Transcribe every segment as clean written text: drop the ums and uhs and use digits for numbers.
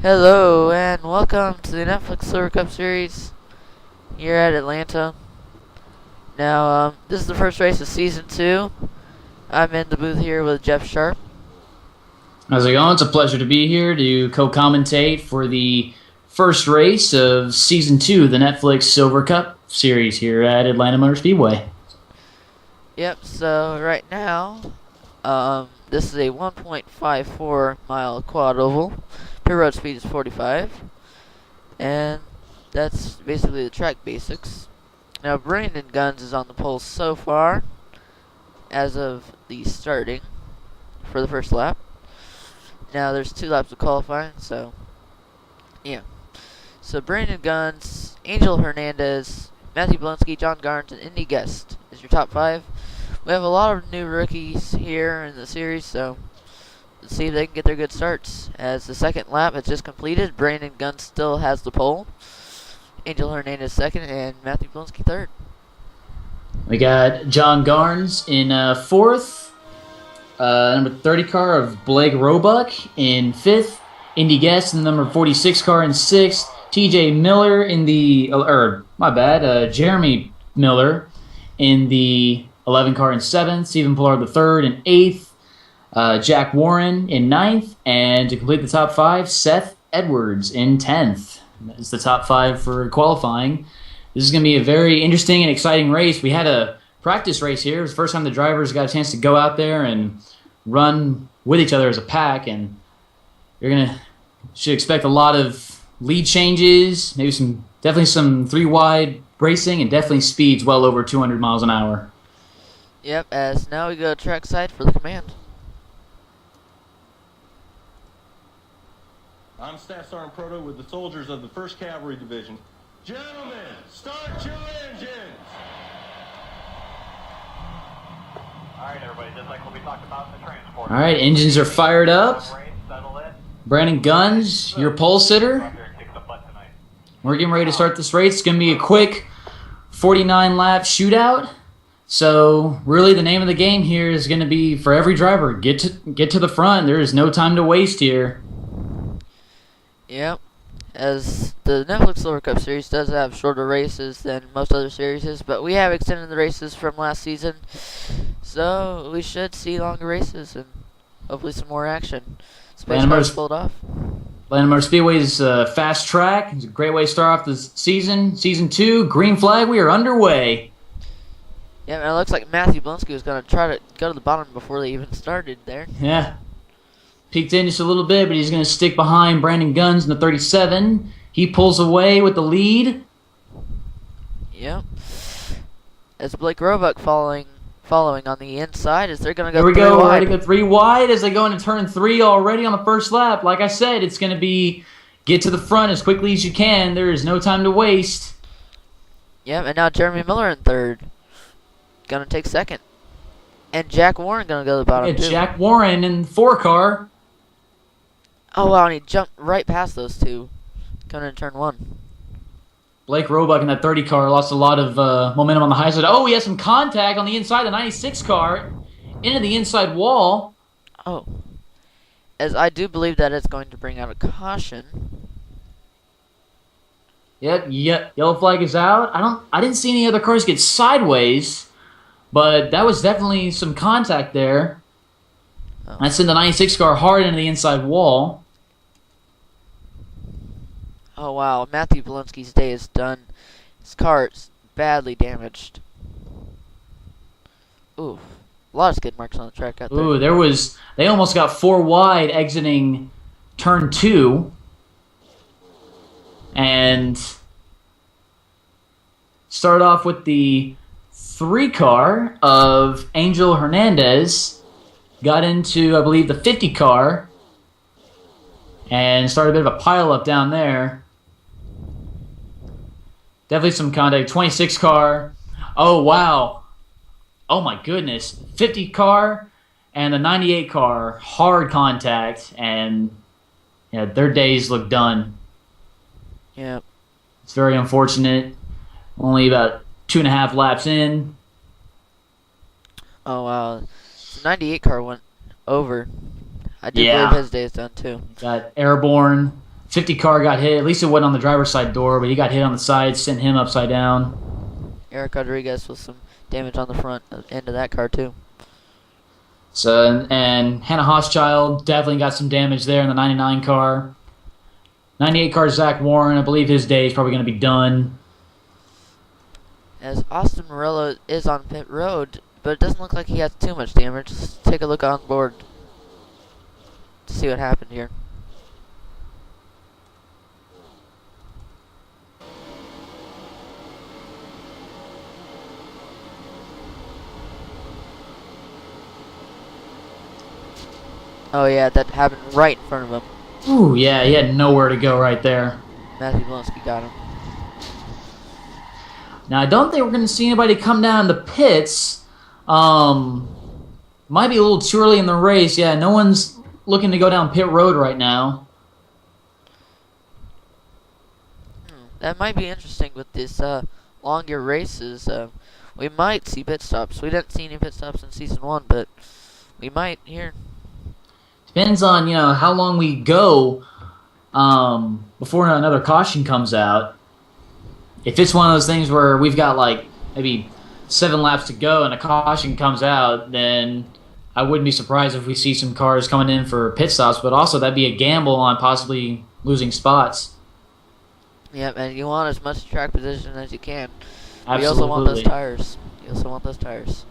Hello and welcome to the Netflix Silver Cup Series here at Atlanta. Now, this is the first race of Season 2. I'm in the booth here with Jeff Sharp. How's it going? It's a pleasure to be here to co-commentate for the first race of Season 2 of the Netflix Silver Cup series here at Atlanta Motor Speedway. Yep, so right now, this is a 1.54 mile quad oval. Pit road speed is 45. And that's basically the track basics. Now, Brandon Guns is on the pole so far as of the starting for the first lap. Now, there's 2 laps of qualifying, so yeah. So, Brandon Guns, Angel Hernandez, Matthew Blonsky, John Garnes, and Indy Guest is your top 5. We have a lot of new rookies here in the series, so let's see if they can get their good starts. As the second lap has just completed, Brandon Guns still has the pole. Angel Hernandez second, and Matthew Blonsky third. We got John Garnes in fourth, number 30 car of Blake Roebuck in fifth, Indy Guest in the number 46 car in sixth, TJ Miller in the, Jeremy Miller in the 11 car in seventh, Stephen Pollard the third in eighth, Jack Warren in ninth, and to complete the top 5, Seth Edwards in 10th. That's the top 5 for qualifying. This is going to be a very interesting and exciting race. We had a practice race here. It was the first time the drivers got a chance to go out there and run with each other as a pack, and you're should expect a lot of lead changes, definitely some 3-wide racing, and definitely speeds well over 200 miles an hour. Yep, as now we go trackside for the command. I'm Staff Sergeant Proto with the soldiers of the 1st Cavalry Division. Gentlemen, start your engines! Alright, everybody, just like what we talked about in the transport. All right, engines are fired up. Brandon Guns, your pole sitter. We're getting ready to start this race. It's going to be a quick 49-lap shootout. So really the name of the game here is going to be, for every driver, get to the front. There is no time to waste here. Yep, as the Netflix Silver Cup Series does have shorter races than most other series, but we have extended the races from last season, so we should see longer races and hopefully some more action. Space cars pulled off. Atlanta Motor Speedway is fast track. It's a great way to start off the season. Season 2, green flag, we are underway. Yeah, and it looks like Matthew Blonsky was going to try to go to the bottom before they even started there. Yeah. Peeked in just a little bit, but he's going to stick behind Brandon Guns in the 37. He pulls away with the lead. Yep. As Blake Roebuck following on the inside, as they're going to go 3 wide. Here we go, ready to go 3 wide as they go into turn 3 already on the first lap. Like I said, it's going to be get to the front as quickly as you can. There is no time to waste. Yep, and now Jeremy Miller in third. Going to take second. And Jack Warren going to go to the bottom, too. Jack Warren in 4 car. Oh, wow, and he jumped right past those two. Coming in turn 1. Blake Roebuck in that 30 car lost a lot of momentum on the high side. Oh, he has some contact on the inside of the 96 car. Into the inside wall. Oh. As I do believe that it's going to bring out a caution. Yep, yellow flag is out. I didn't see any other cars get sideways, but that was definitely some contact there. Oh. I sent the 96 car hard into the inside wall. Oh, wow. Matthew Blonsky's day is done. His car is badly damaged. Ooh. A lot of skid marks on the track out there. Ooh, they almost got 4 wide exiting turn 2. And start off with the 3 car of Angel Hernandez. Got into, I believe, the 50 car. And started a bit of a pileup down there. Definitely some contact. 26 car. Oh, wow. Oh, my goodness. 50 car and the 98 car. Hard contact. And yeah, their days look done. Yep. It's very unfortunate. Only about 2.5 laps in. Oh, wow. The 98 car went over. I do believe his day is done, too. Got airborne 50 car got hit. At least it wasn't on the driver's side door, but he got hit on the side, sent him upside down. Eric Rodriguez with some damage on the front end of that car too. So and Hannah Hochschild definitely got some damage there in the 99 car. 98 car Zach Warren, I believe his day is probably going to be done. As Austin Morello is on pit road, but it doesn't look like he has too much damage. Let's take a look on board to see what happened here. Oh yeah, that happened right in front of him. Ooh, yeah, he had nowhere to go right there. Matthew Blonsky got him. Now, I don't think we're going to see anybody come down the pits. Might be a little too early in the race. Yeah, no one's looking to go down pit road right now. That might be interesting with this longer races. We might see pit stops. We didn't see any pit stops in Season 1, but we might here. Depends on, how long we go before another caution comes out. If it's one of those things where we've got, maybe 7 laps to go and a caution comes out, then I wouldn't be surprised if we see some cars coming in for pit stops, but also that'd be a gamble on possibly losing spots. Yep, and you want as much track position as you can. Absolutely. You also want those tires.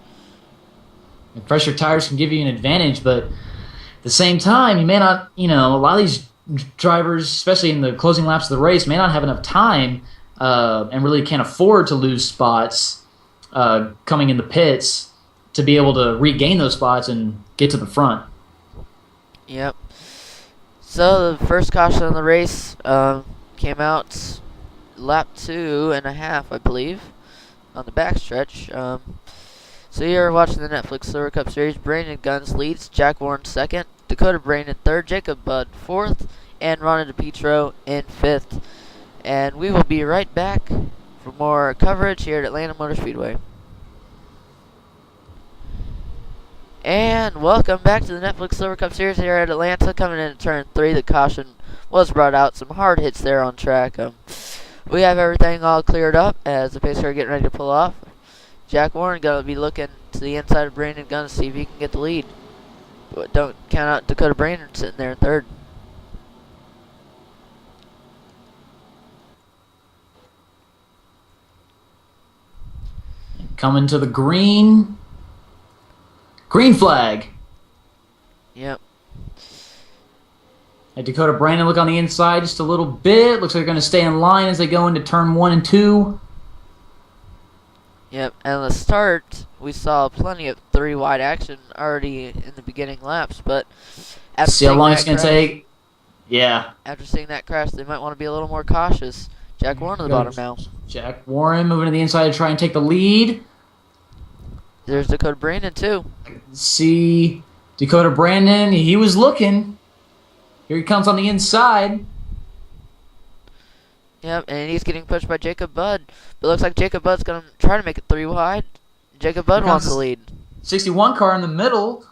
And fresher tires can give you an advantage, but at the same time, you may not, a lot of these drivers, especially in the closing laps of the race, may not have enough time and really can't afford to lose spots coming in the pits to be able to regain those spots and get to the front. Yep. So the first caution on the race came out lap 2.5, I believe, on the backstretch. So you're watching the Netflix Silver Cup Series. Brandon Guns leads, Jack Warren second, Dakota Brandon third, Jacob Budd fourth, and Ronnie DePietro in fifth. And we will be right back for more coverage here at Atlanta Motor Speedway. And welcome back to the Netflix Silver Cup Series here at Atlanta. Coming into turn 3, the caution was brought out. Some hard hits there on track. We have everything all cleared up as the pace car getting ready to pull off. Jack Warren going to be looking to the inside of Brandon Gunn to see if he can get the lead. But don't count out Dakota Brandon sitting there in third. Coming to the green flag. Yep. At Dakota Brandon, look on the inside just a little bit. Looks like they're going to stay in line as they go into turn 1 and 2. Yep, and the start, we saw plenty of 3 wide action already in the beginning laps, but after see how long it's going to take. Yeah. After seeing that crash, they might want to be a little more cautious. Jack Warren at the bottom now. Jack Warren moving to the inside to try and take the lead. There's Dakota Brandon too. See Dakota Brandon, he was looking. Here he comes on the inside. Yep, and he's getting pushed by Jacob Budd. But it looks like Jacob Budd's going to try to make it 3 wide. Jacob Budd wants the lead. 61 car in the middle.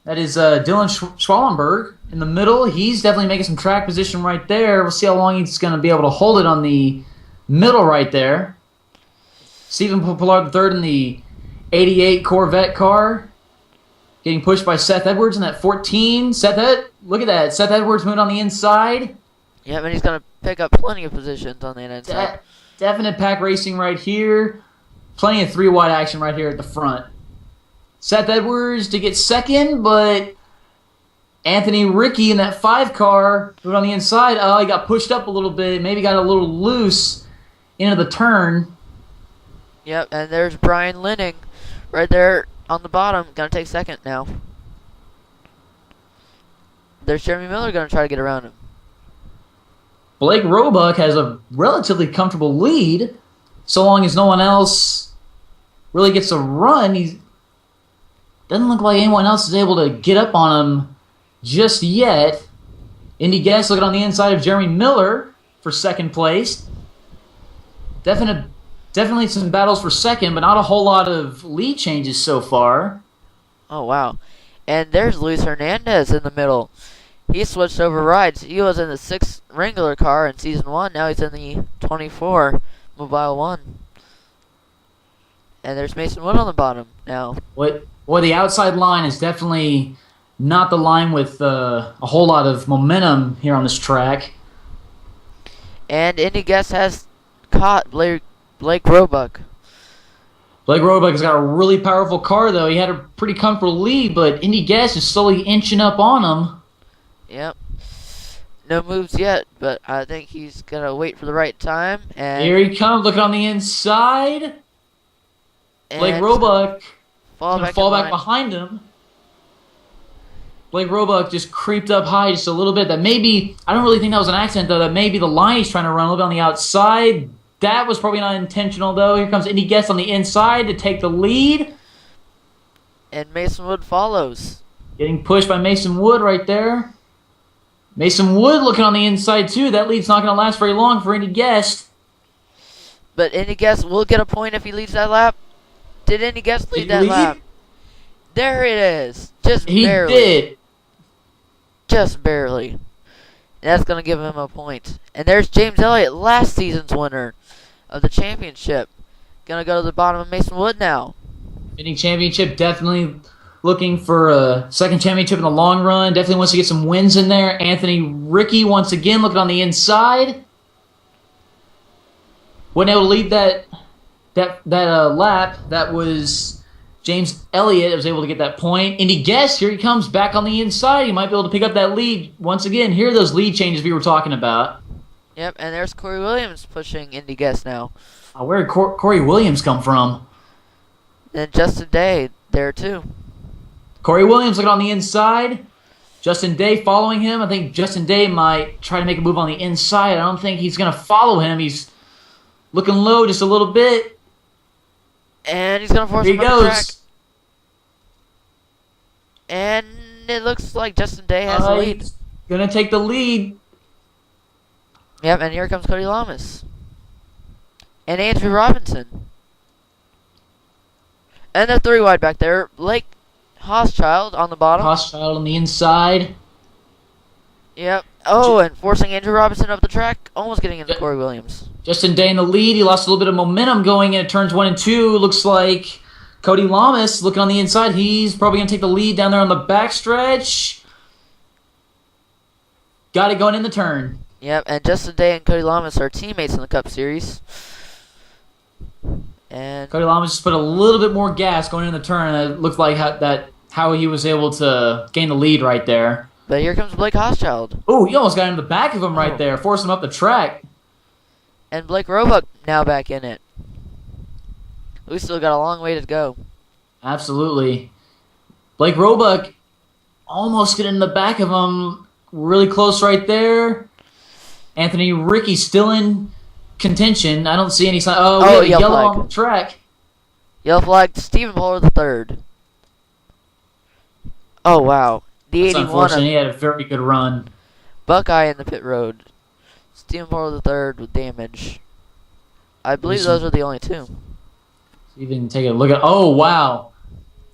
That is Dylan Schwallenberg in the middle. He's definitely making some track position right there. We'll see how long he's going to be able to hold it on the middle right there. Stephen Pollard III in the 88 Corvette car. Getting pushed by Seth Edwards in that 14. Look at that. Seth Edwards moving on the inside. Yep, and he's going to pick up plenty of positions on the inside. Definite pack racing right here. Plenty of 3 wide action right here at the front. Seth Edwards to get second, but Anthony Rickey in that 5 car moved on the inside. Oh, he got pushed up a little bit. Maybe got a little loose into the turn. Yep, and there's Brian Linning right there on the bottom. Going to take second now. There's Jeremy Miller going to try to get around him. Blake Roebuck has a relatively comfortable lead, so long as no one else really gets a run. He doesn't look like anyone else is able to get up on him just yet. Indy Gas looking on the inside of Jeremy Miller for second place. Definitely some battles for second, but not a whole lot of lead changes so far. Oh, wow. And there's Luis Hernandez in the middle. he switched over rides. He was in the 6 Wrangler car in Season 1. Now he's in the 24 Mobile 1. And there's Mason Wood on the bottom now. Well, the outside line is definitely not the line with a whole lot of momentum here on this track. And Indy Guest has caught Blake Roebuck. Blake Roebuck has got a really powerful car, though. He had a pretty comfortable lead, but Indy Guest is slowly inching up on him. Yep. No moves yet, but I think he's going to wait for the right time. And here he comes, looking on the inside. Blake Roebuck fall back behind him. Blake Roebuck just creeped up high just a little bit. That maybe, I don't really think that was an accident, though. That maybe the line he's trying to run a little bit on the outside. That was probably not intentional, though. Here comes Indy Guest on the inside to take the lead. And Mason Wood follows. Getting pushed by Mason Wood right there. Mason Wood looking on the inside, too. That lead's not going to last very long for Indy Guest. But Indy Guest will get a point if he leads that lap. Did Indy Guest lead that lap? There it is. Just barely. He did. Just barely. That's going to give him a point. And there's James Elliott, last season's winner of the championship. Going to go to the bottom of Mason Wood now. Winning championship, definitely looking for a second championship in the long run. Definitely wants to get some wins in there. Anthony Ricky once again looking on the inside. Wasn't able to lead that lap. That was James Elliott was able to get that point. Indy Guest, here he comes back on the inside. He might be able to pick up that lead once again. Here are those lead changes we were talking about. Yep, and there's Corey Williams pushing Indy Guest now. Where did Corey Williams come from? And Justin Day there too. Corey Williams looking on the inside. Justin Day following him. I think Justin Day might try to make a move on the inside. I don't think he's going to follow him. He's looking low just a little bit. And he's going to force him up the track. And it looks like Justin Day has the lead. He's going to take the lead. Yep, and here comes Cody Lamas. And Andrew Robinson. And they're 3 wide back there. Blake Hochschild on the bottom. Hochschild on the inside. Yep. Oh, and forcing Andrew Robinson up the track. Almost getting into Corey Williams. Justin Day in the lead. He lost a little bit of momentum going into turns 1 and 2. Looks like Cody Lamas looking on the inside. He's probably going to take the lead down there on the backstretch. Got it going in the turn. Yep, and Justin Day and Cody Lamas are teammates in the Cup Series. And Cody Lamas just put a little bit more gas going in the turn. It looked like how he was able to gain the lead right there. But here comes Blake Hochschild. Oh, he almost got into the back of him right there, forcing him up the track. And Blake Roebuck now back in it. We still got a long way to go. Absolutely. Blake Roebuck almost getting in the back of him. Really close right there. Anthony Ricky still in contention. I don't see any sign. Oh, we have a yellow on the track. Yellow flag to Stephen Pollard the third. Oh, wow. The That's 81 unfortunate. He had a very good run. Buckeye in the pit road. Stephen Pollard the third with damage. I believe those are the only 2. See if we can take a look at. Oh, wow.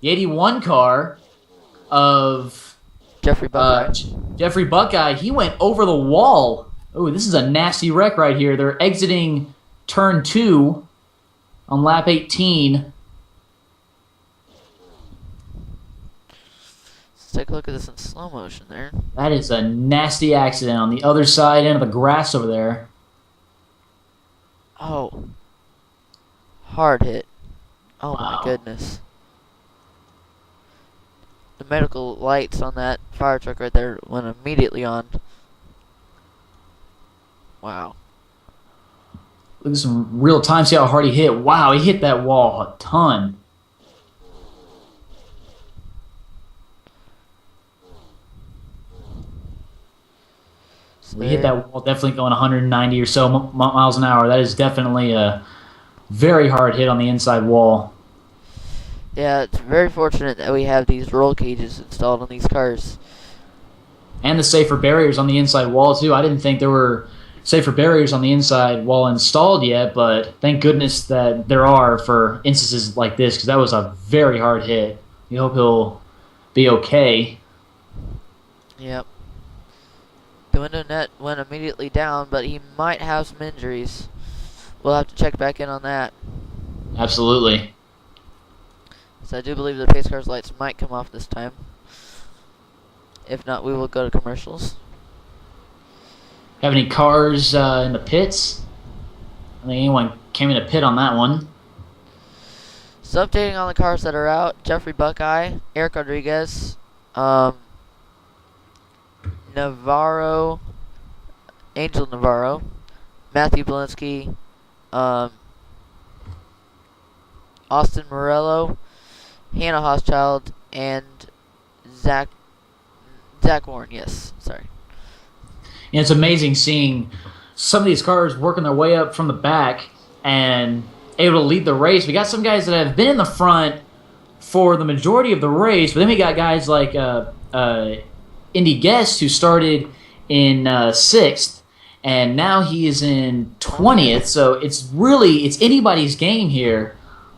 The 81 car of Jeffrey Buckeye. Jeffrey Buckeye, he went over the wall. Oh, this is a nasty wreck right here. They're exiting turn 2 on lap 18. Let's take a look at this in slow motion there. That is a nasty accident on the other side end of the grass over there. Oh. Hard hit. Oh, Wow. my goodness. The medical lights on that fire truck right there went immediately on. Wow. Look at some real time. See how hard he hit. Wow, he hit that wall a ton. So He hit that wall definitely going 190 or so miles an hour. That is definitely a very hard hit on the inside wall. Yeah, it's very fortunate that we have these roll cages installed on these cars. And the safer barriers on the inside wall, too. I didn't think there were safer barriers on the inside wall installed yet, but thank goodness that there are for instances like this, because that was a very hard hit. We hope he'll be okay. Yep. The window net went immediately down, but he might have some injuries. We'll have to check back in on that. Absolutely. So I do believe the pace car's lights might come off this time. If not, we will go to commercials. Have any cars in the pits? I think anyone came in a pit on that one. So updating on the cars that are out: Jeffrey Buckeye, Eric Rodriguez, Navarro, Angel Navarro, Matthew Belinsky, Austin Morello, Hannah Hochschild, and Zach Warren. Yes, sorry. And it's amazing seeing some of these cars working their way up from the back and able to lead the race. We got some guys that have been in the front for the majority of the race, but then we got guys like Indy Guest, who started in 6th, and now he is in 20th. So it's anybody's game here.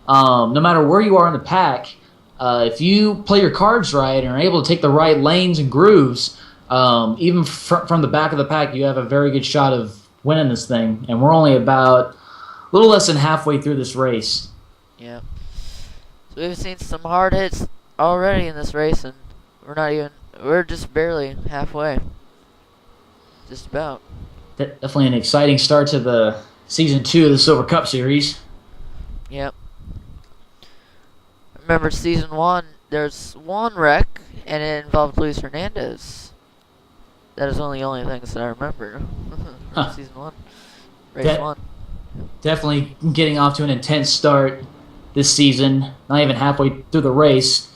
No matter where you are in the pack, if you play your cards right and are able to take the right lanes and grooves, even from the back of the pack, you have a very good shot of winning this thing. And we're only about a little less than halfway through this race. Yeah. So we've seen some hard hits already in this race, and we're just barely halfway. Just about. Definitely an exciting start to the Season 2 of the Silver Cup Series. Yep. Remember Season 1, there's one wreck, and it involved Luis Hernandez. That is one of the only things that I remember from Season 1. Race 1. Definitely getting off to an intense start this season, not even halfway through the race.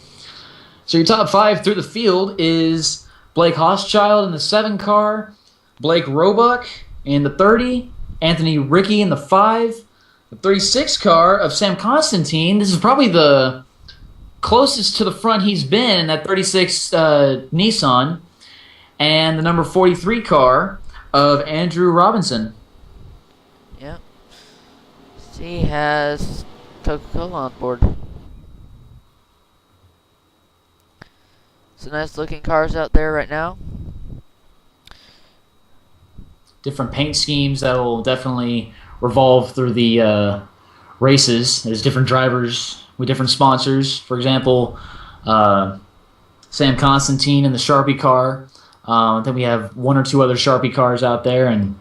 So your top 5 through the field is Blake Hochschild in the 7 car, Blake Roebuck in the 30, Anthony Rickey in the 5, the 36 car of Sam Constantine. This is probably the closest to the front he's been in that 36 Nissan, and the number 43 car of Andrew Robinson. Yep. He has Coca-Cola on board. So nice looking cars out there right now. Different paint schemes that will definitely revolve through the races. There's different drivers with different sponsors. For example, Sam Constantine in the Sharpie car. Then we have 1 or 2 other Sharpie cars out there, and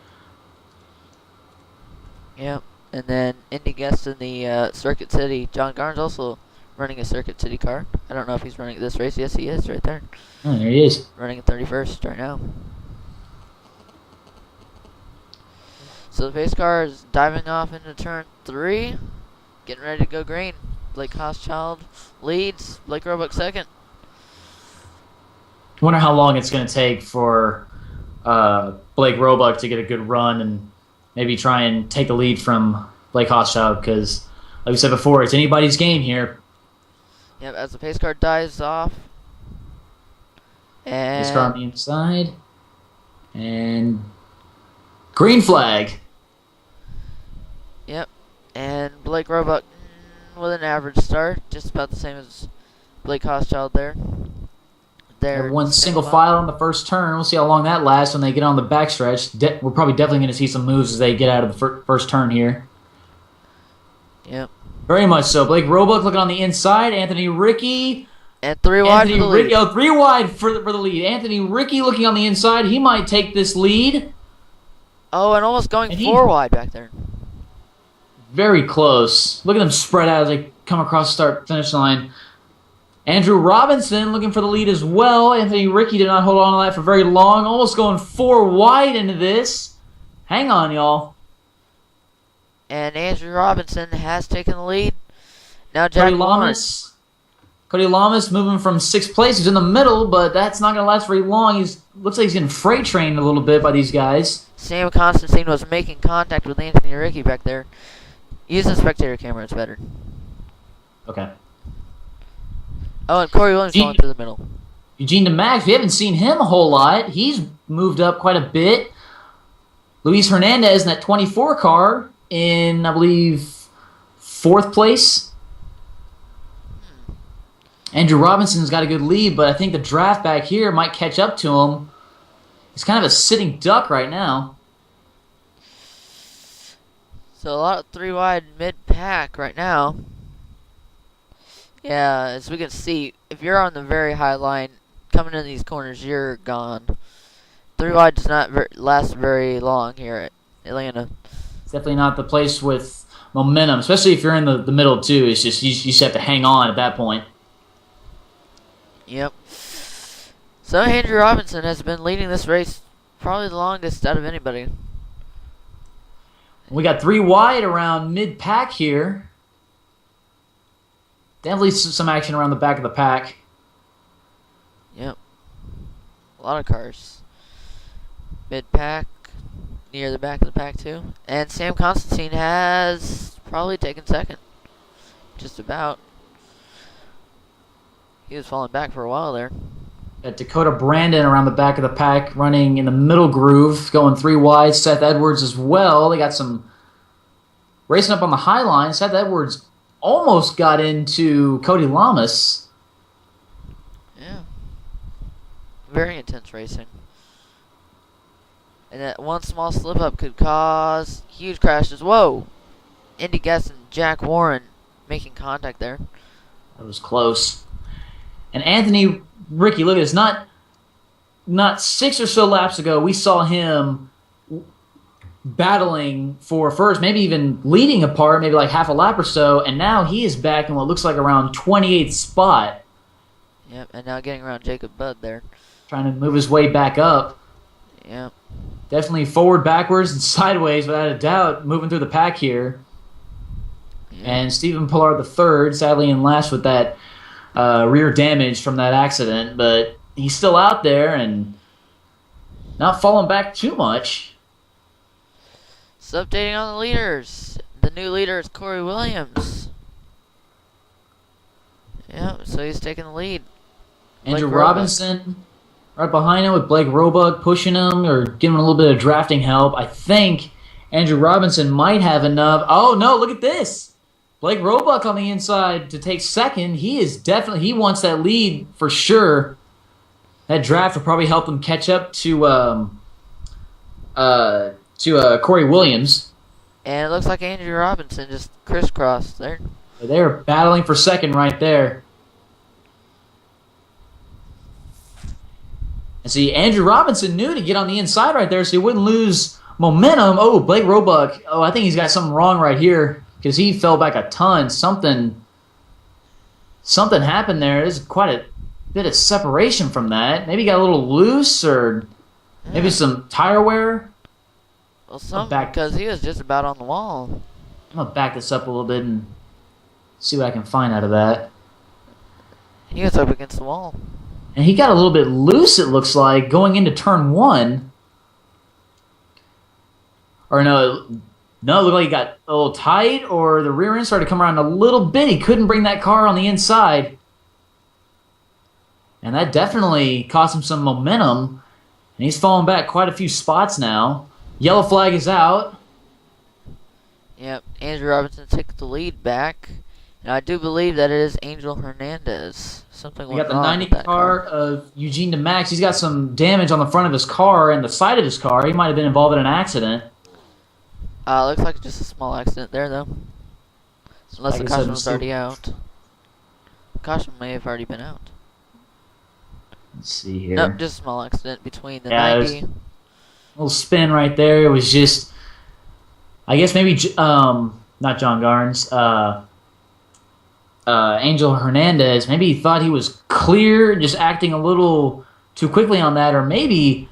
yep. And then Indy Guest in the Circuit City. John Garnes also running a Circuit City car. I don't know if he's running this race. Yes, he is right there. oh, there he is. Running in 31st right now. So the pace car is diving off into turn 3. Getting ready to go green. Blake Hochschild leads. Blake Roebuck second. Wonder how long it's going to take for Blake Roebuck to get a good run and maybe try and take the lead from Blake Hochschild, because, like we said before, it's anybody's game here. Yep, as the pace car dives off. And Pace car on the inside. And green flag. Yep, and Blake Roebuck with an average start, just about the same as Blake Hochschild there. They're one single file on the first turn. We'll see how long that lasts when they get on the backstretch. We're probably definitely going to see some moves as they get out of the first turn here. Yep. Very much so. Blake Roebuck looking on the inside. Anthony Rickey. And 3 wide for the lead. Oh, 3 wide for the lead. Anthony Rickey looking on the inside. He might take this lead. Oh, and almost going 4 wide back there. Very close. Look at them spread out as they come across the start-finish line. Andrew Robinson looking for the lead as well. Anthony Rickey did not hold on to that for very long. Almost going 4 wide into this. Hang on, y'all. And Andrew Robinson has taken the lead. Now Jack Lawrence. Cody Lamas moving from 6th place. He's in the middle, but that's not going to last very long. Looks like he's getting freight trained a little bit by these guys. Sam Constantine was making contact with Anthony Rickey back there. Use the spectator camera, it's better. Okay. Oh, and Corey Williams going through the middle. Eugene DeMax, we haven't seen him a whole lot. He's moved up quite a bit. Luis Hernandez in that 24 car in, I believe, 4th place. Andrew Robinson's got a good lead, but I think the draft back here might catch up to him. He's kind of a sitting duck right now. So a lot of 3 wide mid-pack right now. Yeah, as we can see, if you're on the very high line, coming in these corners, you're gone. 3 wide does not last very long here at Atlanta. It's definitely not the place with momentum, especially if you're in the middle too. It's just you just have to hang on at that point. Yep. So Andrew Robinson has been leading this race probably the longest out of anybody. We got 3 wide around mid-pack here. Definitely some action around the back of the pack. Yep. A lot of cars. Mid-pack, near the back of the pack too. And Sam Constantine has probably taken second. Just about. He was falling back for a while there. Got Dakota Brandon around the back of the pack, running in the middle groove, going 3 wide. Seth Edwards as well. They got some racing up on the high line. Seth Edwards almost got into Cody Lamas. Yeah. Very intense racing. And that one small slip up could cause huge crashes. Whoa! Indy Guest and Jack Warren making contact there. That was close. And Anthony Ricky, look at this. Not 6 or so laps ago, we saw him battling for first, maybe even leading apart, maybe like half a lap or so, and now he is back in what looks like around 28th spot. Yep, and now getting around Jacob Budd there. Trying to move his way back up. Yep. Definitely forward, backwards, and sideways, without a doubt, moving through the pack here. Yep. And Stephen Pollard III, sadly in last with that rear damage from that accident, but he's still out there and not falling back too much. So updating on the leaders. The new leader is Corey Williams. Yep, so he's taking the lead. Andrew Blake Roebuck. Robinson right behind him with Blake Roebuck pushing him or giving him a little bit of drafting help. I think Andrew Robinson might have enough. Oh, no, look at this. Blake Roebuck on the inside to take second. He wants that lead for sure. That draft will probably help him catch up to Corey Williams. And it looks like Andrew Robinson just crisscrossed there. They're battling for second right there. And see, Andrew Robinson knew to get on the inside right there so he wouldn't lose momentum. Oh, Blake Roebuck. Oh, I think he's got something wrong right here because he fell back a ton. Something happened there. There's quite a bit of separation from that. Maybe he got a little loose or maybe some tire wear. Well, because he was just about on the wall. I'm going to back this up a little bit and see what I can find out of that. He was up against the wall. And he got a little bit loose, it looks like, going into turn 1. Or no, it looked like he got a little tight, or the rear end started to come around a little bit. He couldn't bring that car on the inside. And that definitely cost him some momentum. And he's fallen back quite a few spots now. Yellow flag is out. Yep, Andrew Robinson took the lead back. And I do believe that it is Angel Hernandez. Something We went got the wrong 90 with that car of Eugene DeMax. He's got some damage on the front of his car and the side of his car. He might have been involved in an accident. Looks like just a small accident there, though. Unless the caution was already out. The caution may have already been out. Let's see here. Nope, just a small accident between the Yeah, 90. Little spin right there. It was just, I guess maybe not John Garnes. Angel Hernandez. Maybe he thought he was clear, just acting a little too quickly on that, or maybe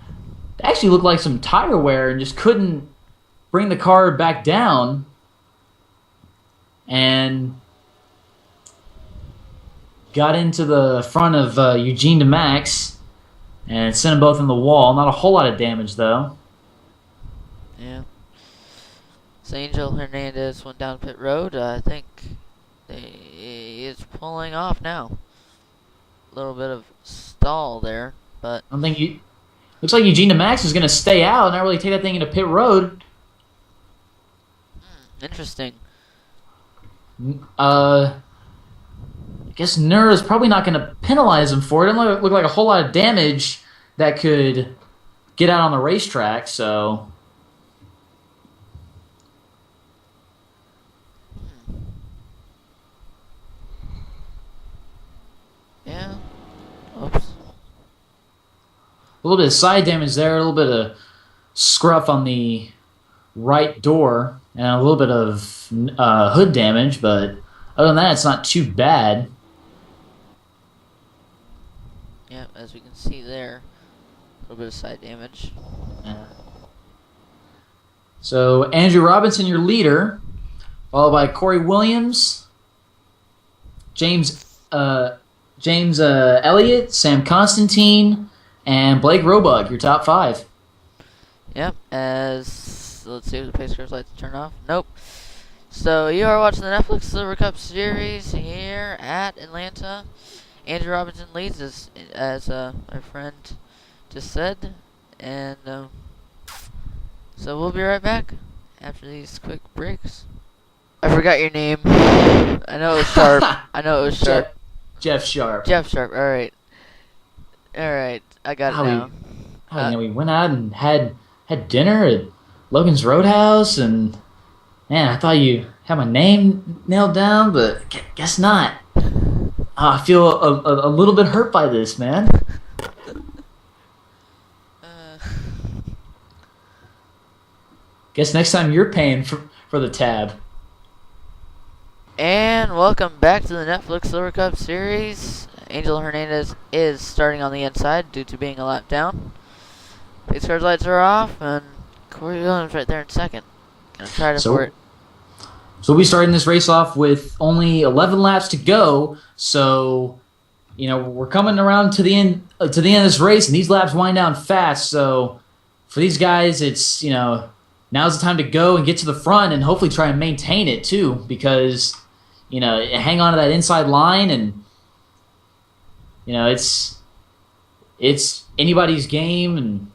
it actually looked like some tire wear and just couldn't bring the car back down. And got into the front of Eugene DeMax and sent them both in the wall. Not a whole lot of damage, though. Yeah. So Angel Hernandez went down pit road. I think he is pulling off now. A little bit of stall there, but I don't think looks like Eugene DeMax is going to stay out and not really take that thing into pit road. Interesting. I guess Nur is probably not going to penalize him for it. It doesn't look like a whole lot of damage that could get out on the racetrack. So Yeah. Oops. a little bit of side damage there, a little bit of scruff on the right door, and a little bit of hood damage, but other than that, it's not too bad. Yep, as we can see there, a little bit of side damage. Yeah. So Andrew Robinson, your leader, followed by Corey Williams, James Elliott, Sam Constantine, and Blake Roebuck, your top 5. Yep, as let's see if the pace cars lights turn off. Nope. So you are watching the Netflix Silver Cup Series here at Atlanta. Andrew Robinson leads as our friend just said, and so we'll be right back after these quick breaks. I forgot your name. I know it was Sharp. I know it was Sharp. Jeff Sharp. Jeff Sharp. All right. I got it now. We went out and had dinner at Logan's Roadhouse, and man, I thought you had my name nailed down, but guess not. I feel a little bit hurt by this, man. Guess next time you're paying for the tab. And welcome back to the Netflix Silver Cup Series. Angel Hernandez is starting on the inside due to being a lap down. Pace cars lights are off, and Corey Williams right there in second. Gonna try to for it. So we'll be starting this race off with only 11 laps to go. So, we're coming around to the end of this race, and these laps wind down fast. So for these guys, it's now's the time to go and get to the front and hopefully try and maintain it too, because hang on to that inside line, and it's anybody's game. And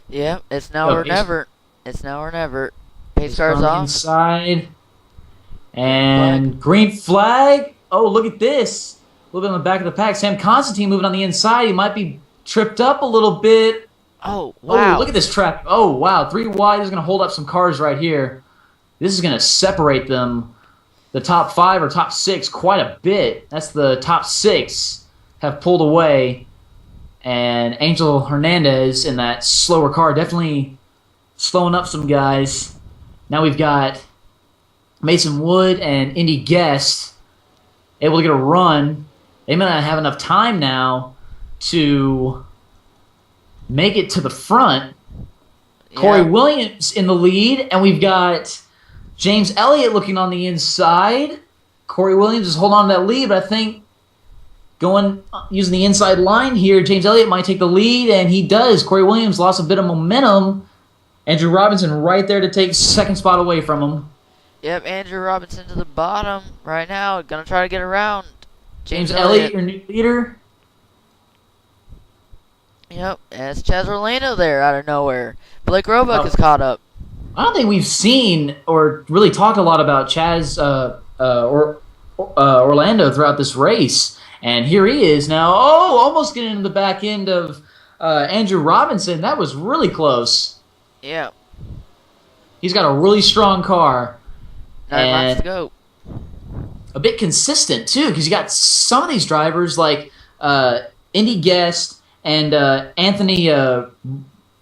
yeah, it's now or never. It's now or never. Pace cars off. Inside. And green flag. Oh, look at this. A little bit on the back of the pack. Sam Constantine moving on the inside. He might be tripped up a little bit. Oh, wow. Oh, look at this trap. Oh, wow. 3 wide is going to hold up some cars right here. This is going to separate them, the top 5 or top 6, quite a bit. That's the top 6 have pulled away. And Angel Hernandez in that slower car definitely slowing up some guys. Now we've got Mason Wood and Indy Guest able to get a run. They may not have enough time now to make it to the front. Yeah. Corey Williams in the lead, and we've got James Elliott looking on the inside. Corey Williams is holding on to that lead, but I think using the inside line here, James Elliott might take the lead, and he does. Corey Williams lost a bit of momentum. Andrew Robinson right there to take second spot away from him. Yep, Andrew Robinson to the bottom right now. Gonna try to get around. James Elliott, your new leader. Yep, and it's Chaz Orlando there out of nowhere. Blake Roebuck is caught up. I don't think we've seen or really talked a lot about Chaz Orlando throughout this race. And here he is now. Oh, almost getting into the back end of Andrew Robinson. That was really close. Yeah. He's got a really strong car. 9 laps to go. A bit consistent, too, because you got some of these drivers like Indy Guest and Anthony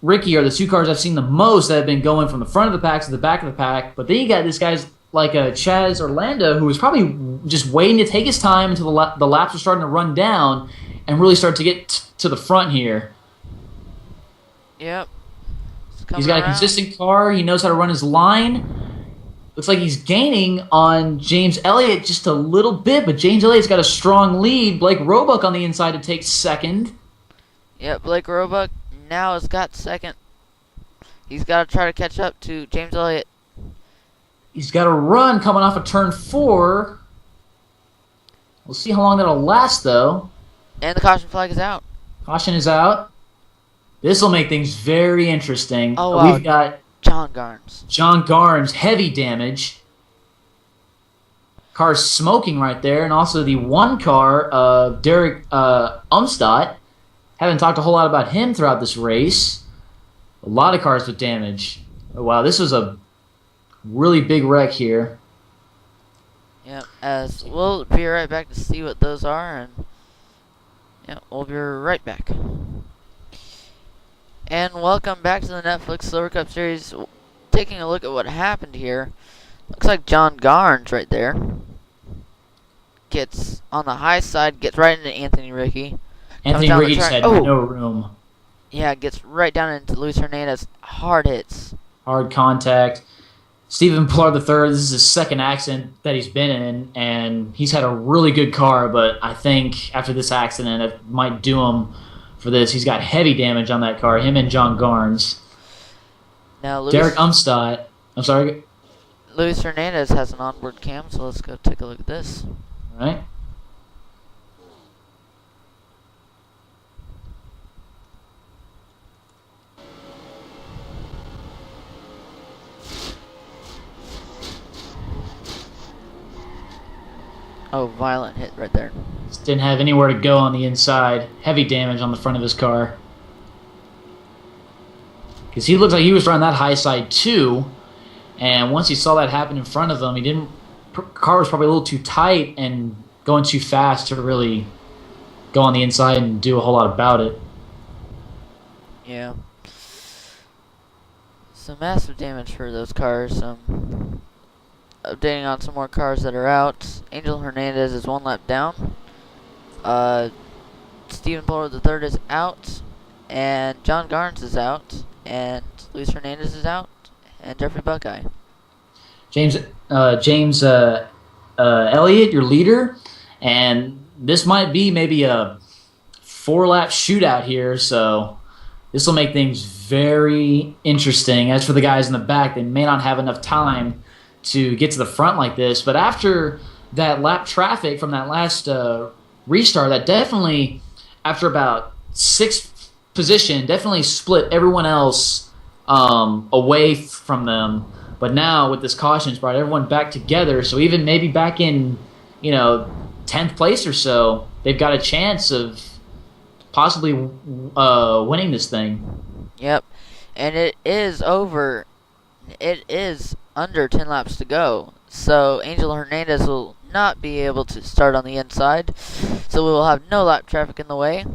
Ricky are the 2 cars I've seen the most that have been going from the front of the pack to the back of the pack. But then you got this guy's like Chaz Orlando, who was probably just waiting to take his time until the laps were starting to run down and really start to get to the front here. Yep. He's got a consistent car. He knows how to run his line. Looks like he's gaining on James Elliott just a little bit, but James Elliott's got a strong lead. Blake Roebuck on the inside to take second. Yep, Blake Roebuck now has got second. He's got to try to catch up to James Elliott. He's got a run coming off of turn 4. We'll see how long that'll last, though. And the caution flag is out. Caution is out. This will make things very interesting. Oh, wow. We've got John Garnes. John Garnes, heavy damage. Car's smoking right there. And also the 1 car of Derek Umstadt Haven't talked a whole lot about him throughout this race. A lot of cars with damage. Oh, wow, this was a really big wreck here. Yep, as we'll be right back to see what those are, and yeah, we'll be right back. And welcome back to the Netflix Silver Cup Series. Taking a look at what happened here. Looks like John Garnes right there gets on the high side, gets right into Anthony Ricky. Anthony Ricky just had no room. Yeah, gets right down into Luis Hernandez. Hard hits. Hard contact. Stephen Pollard III, this is his second accident that he's been in, and he's had a really good car, but I think after this accident, it might do him for this. He's got heavy damage on that car, him and John Garnes. Now, Derek Umstadt, I'm sorry? Luis Hernandez has an onboard cam, so let's go take a look at this. All right. Oh, violent hit right there. Just didn't have anywhere to go on the inside. Heavy damage on the front of his car. Because he looked like he was running that high side too. And once he saw that happen in front of him, car was probably a little too tight and going too fast to really go on the inside and do a whole lot about it. Yeah. Some massive damage for those cars. Updating on some more cars that are out. Angel Hernandez is 1 lap down. Stephen Pollard III is out. And John Garnes is out. And Luis Hernandez is out. And Jeffrey Buckeye. James Elliott, your leader. And this might be maybe a 4-lap shootout here. So this will make things very interesting. As for the guys in the back, they may not have enough time to get to the front like this, but after that lap traffic from that last restart, that definitely, after about 6th position, definitely split everyone else away from them. But now with this caution, it's brought everyone back together. So even maybe back in 10th place or so, they've got a chance of possibly winning this thing. Yep, and it is over. It is under 10 laps to go. So Angel Hernandez will not be able to start on the inside. So we will have no lap traffic in the way.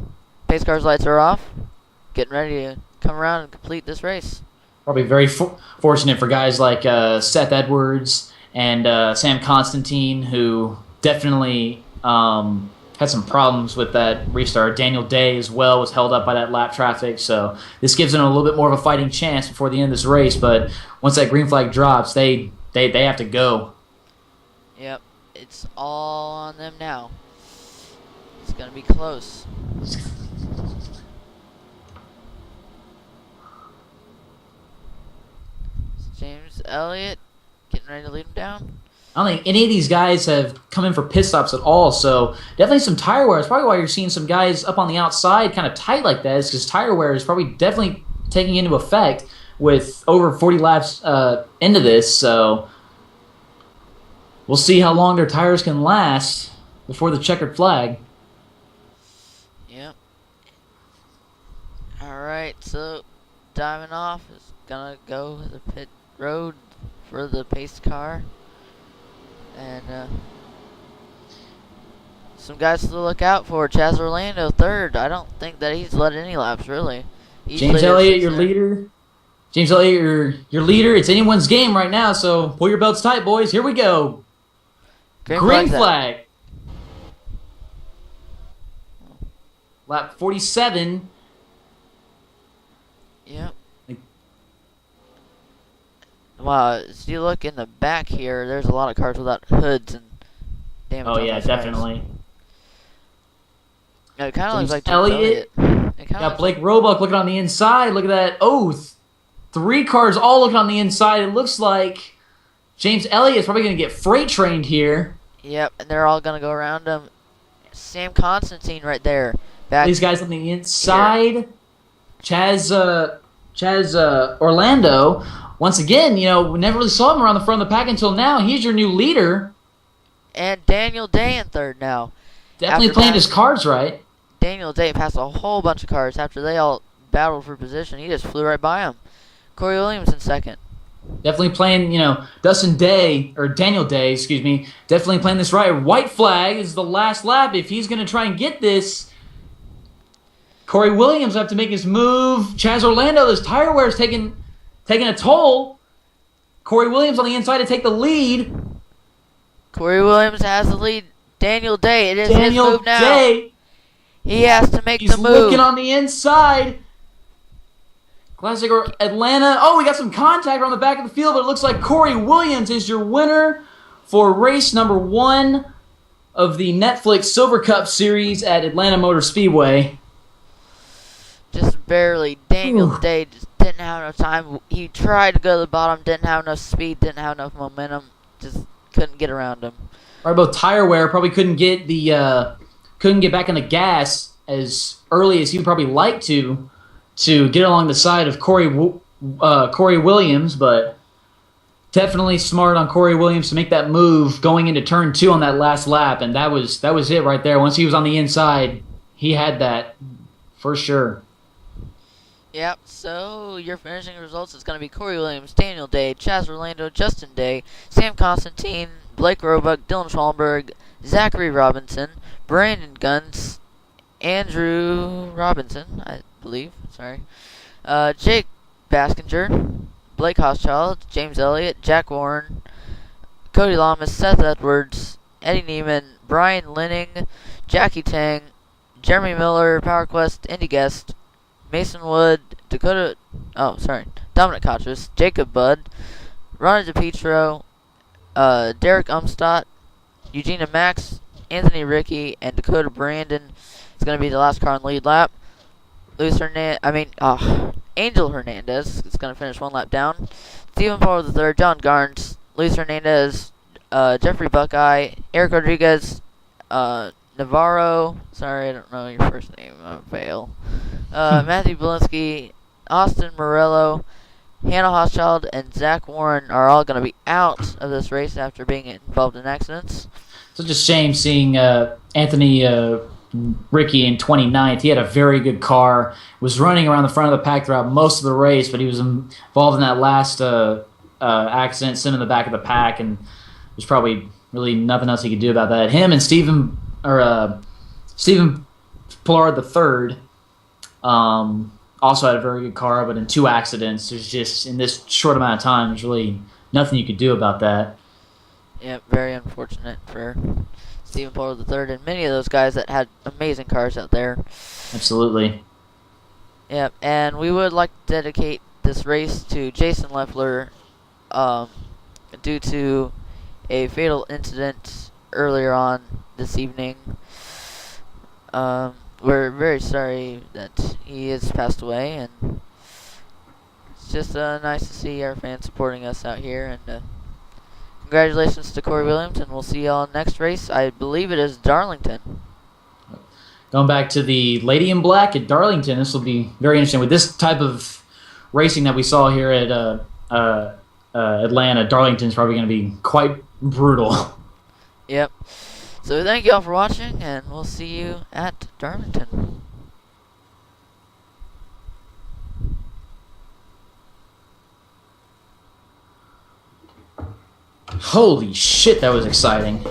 Pace car's lights are off. Getting ready to come around and complete this race. Probably very fortunate for guys like Seth Edwards and Sam Constantine, who definitely had some problems with that restart. Daniel Day as well was held up by that lap traffic, so this gives them a little bit more of a fighting chance before the end of this race. But once that green flag drops, they have to go. Yep, it's all on them now. It's gonna be close. James Elliott getting ready to lead him down. I don't think any of these guys have come in for pit stops at all, so definitely some tire wear. It's probably why you're seeing some guys up on the outside kind of tight like that, is because tire wear is probably definitely taking into effect with over 40 laps into this, so we'll see how long their tires can last before the checkered flag. Yep. Alright, so diving off is gonna go the pit road for the pace car. And some guys to look out for. Chaz Orlando, 3rd. I don't think that he's led any laps, really. James Elliott, your leader. James Elliott, your leader. It's anyone's game right now, so pull your belts tight, boys. Here we go. Green flag. Lap 47. Yep. Wow, as you look in the back here, there's a lot of cars without hoods and damage. Oh yeah, definitely. No, it kind of looks like Elliott. Got Blake Roebuck looking on the inside. Look at that. Oh, 3 cars all looking on the inside. It looks like James Elliott is probably going to get freight trained here. Yep, and they're all going to go around him. Sam Constantine right there. Back these guys on the inside. Here. Chaz Orlando. Once again, we never really saw him around the front of the pack until now. He's your new leader. And Daniel Day in 3rd now. Definitely playing his cards right. Daniel Daniel Day passed a whole bunch of cars after they all battled for position. He just flew right by him. Corey Williams in second. Definitely playing, Daniel Day, excuse me, definitely playing this right. White flag is the last lap. If he's going to try and get this, Corey Williams will have to make his move. Chaz Orlando, his tire wear is taking a toll. Corey Williams on the inside to take the lead. Corey Williams has the lead. Daniel Day, it is Daniel his move now. Day, He has to make he's the move. looking on the inside. Classic Atlanta. Oh, we got some contact on the back of the field, but it looks like Corey Williams is your winner for race number 1 of the Netflix Silver Cup Series at Atlanta Motor Speedway. Just barely. Daniel Day just didn't have enough time. He tried to go to the bottom, didn't have enough speed, didn't have enough momentum. Just couldn't get around him. Right about tire wear, probably couldn't get back in the gas as early as he would probably like to get along the side of Corey Williams, but definitely smart on Corey Williams to make that move going into turn 2 on that last lap, and that was it right there. Once he was on the inside, he had that for sure. Yep, so your finishing results is going to be Corey Williams, Daniel Day, Chaz Orlando, Justin Day, Sam Constantine, Blake Roebuck, Dylan Schwallenberg, Zachary Robinson, Brandon Guns, Andrew Robinson, I believe, Jake Baskinger, Blake Hochschild, James Elliott, Jack Warren, Cody Lamas, Seth Edwards, Eddie Neiman, Brian Linning, Jackie Tang, Jeremy Miller, PowerQuest, Indy Guest, Mason Wood, Dominic Kottras, Jacob Budd, Ronnie DePietro, Derek Umstott, Eugenia Max, Anthony Ricky, and Dakota Brandon. It's going to be the last car on the lead lap. Angel Hernandez is going to finish 1 lap down. Stephen Paul III, John Garnes, Luis Hernandez, Jeffrey Buckeye, Eric Rodriguez, Navarro. Sorry, I don't know your first name. I fail. Matthew Belinsky, Austin Morello, Hannah Hochschild, and Zach Warren are all going to be out of this race after being involved in accidents. Such a shame seeing Anthony Ricky in 29th. He had a very good car, was running around the front of the pack throughout most of the race, but he was involved in that last accident, sitting in the back of the pack, and there's probably really nothing else he could do about that. Him and Stephen Pollard III also had a very good car, but in 2 accidents, there's just, in this short amount of time, there's really nothing you could do about that. Yep, very unfortunate for Stephen Pollard III and many of those guys that had amazing cars out there. Absolutely. Yep, and we would like to dedicate this race to Jason Leffler due to a fatal incident earlier on this evening. We're very sorry that he has passed away, and it's just nice to see our fans supporting us out here. And congratulations to Corey Williams, and we'll see y'all next race. I believe it is Darlington. Going back to the Lady in Black at Darlington, this will be very interesting. With this type of racing that we saw here at Atlanta, Darlington's probably going to be quite brutal. Yep. So thank you all for watching, and we'll see you at Darlington. Holy shit, that was exciting.